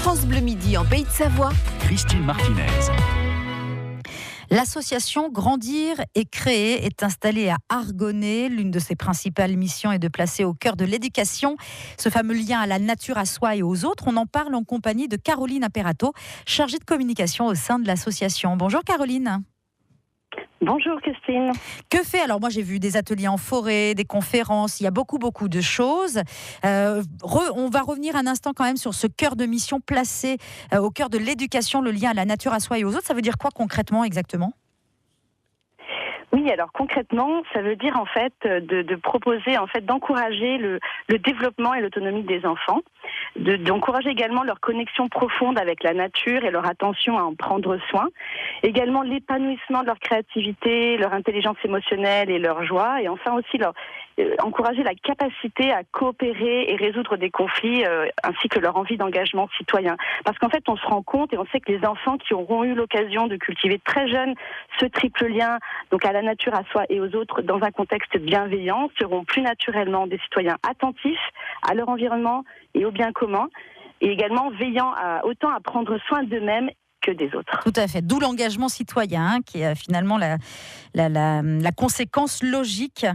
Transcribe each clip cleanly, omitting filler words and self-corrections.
France Bleu Midi en Pays de Savoie. Christine Martinez. L'association Grandir et Créer est installée à Argonnet. L'une de ses principales missions est de placer au cœur de l'éducation ce fameux lien à la nature, à soi et aux autres. On en parle en compagnie de Caroline Apperato, chargée de communication au sein de l'association. Bonjour Caroline. Bonjour Christine. Que fait, alors moi j'ai vu des ateliers en forêt, des conférences, il y a beaucoup de choses. On va revenir un instant quand même sur ce cœur de mission placé au cœur de l'éducation, le lien à la nature, à soi et aux autres. Ça veut dire quoi concrètement exactement ? Oui, alors concrètement, ça veut dire en fait de proposer, en fait, d'encourager le développement et l'autonomie des enfants, d'encourager également leur connexion profonde avec la nature et leur attention à en prendre soin, également l'épanouissement de leur créativité, leur intelligence émotionnelle et leur joie, et enfin aussi encourager la capacité à coopérer et résoudre des conflits, ainsi que leur envie d'engagement citoyen. Parce qu'en fait, on se rend compte et on sait que les enfants qui auront eu l'occasion de cultiver très jeunes ce triple lien, donc à la nature, à soi et aux autres, dans un contexte bienveillant, seront plus naturellement des citoyens attentifs à leur environnement et au bien commun, et également veillant autant à prendre soin d'eux-mêmes que des autres. Tout à fait, d'où l'engagement citoyen, qui est finalement la conséquence logique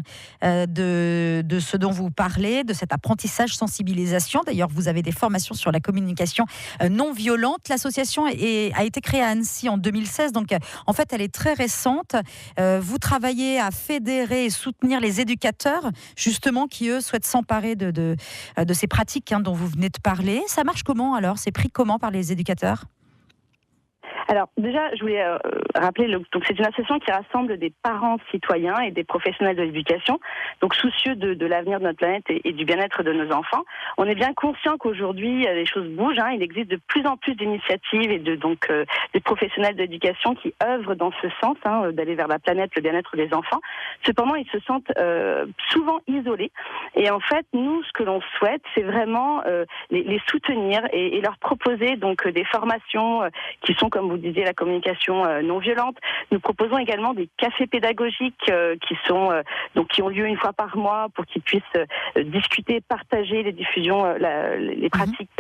de ce dont vous parlez, de cet apprentissage, sensibilisation. D'ailleurs, vous avez des formations sur la communication non violente. L'association a été créée à Annecy en 2016, donc en fait, elle est très récente. Vous travaillez à fédérer et soutenir les éducateurs, justement, qui, eux, souhaitent s'emparer de ces pratiques dont vous venez de parler. Ça marche comment, alors ? C'est pris comment par les éducateurs ? Alors déjà, je voulais rappeler, donc c'est une association qui rassemble des parents citoyens et des professionnels de l'éducation, donc soucieux de l'avenir de notre planète et du bien-être de nos enfants. On est bien conscient qu'aujourd'hui, les choses bougent. Il existe de plus en plus d'initiatives et des professionnels de l'éducation qui œuvrent dans ce sens, d'aller vers la planète, le bien-être des enfants. Cependant, ils se sentent souvent isolés. Et en fait, nous, ce que l'on souhaite, c'est vraiment les soutenir et leur proposer donc des formations qui sont, comme vous disiez, la communication non violente. Nous proposons également des cafés pédagogiques qui ont lieu une fois par mois pour qu'ils puissent discuter, partager les diffusions, les pratiques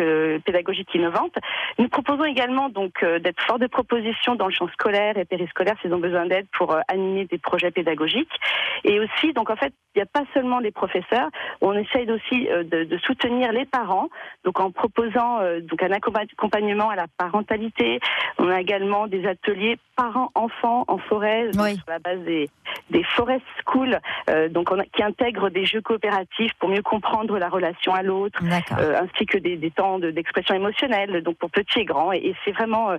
pédagogiques innovantes. Nous proposons également d'être fort de propositions dans le champ scolaire et périscolaire s'ils ont besoin d'aide pour animer des projets pédagogiques. Et aussi, donc en fait, il n'y a pas seulement les professeurs, on essaye aussi de soutenir les parents, donc en proposant un accompagnement à la parentalité. On a également des ateliers parents-enfants en forêt, sur la base des forest schools, qui intègrent des jeux coopératifs pour mieux comprendre la relation à l'autre, ainsi que des temps d'expression émotionnelle, donc pour petits et grands. Et c'est vraiment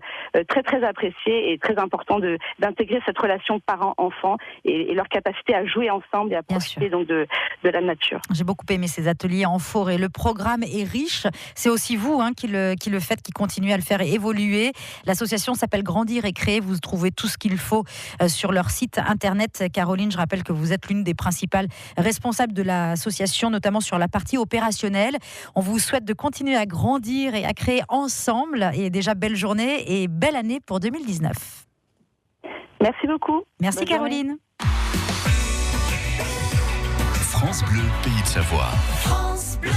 très très apprécié et très important d'intégrer cette relation parents-enfants et leur capacité à jouer ensemble et à profiter donc de la nature. J'ai beaucoup aimé ces ateliers en forêt. Le programme est riche. C'est aussi vous qui le faites, qui continuez à le faire évoluer. L'association s'appelle Grandir et Créer. Vous trouvez tout ce qu'il faut sur leur site internet. Caroline, je rappelle que vous êtes l'une des principales responsables de l'association, notamment sur la partie opérationnelle. On vous souhaite de continuer à grandir et à créer ensemble. Et déjà, belle journée et belle année pour 2019. Merci beaucoup. Merci. Bonne Caroline. France Bleu, Pays de Savoie. France Bleu.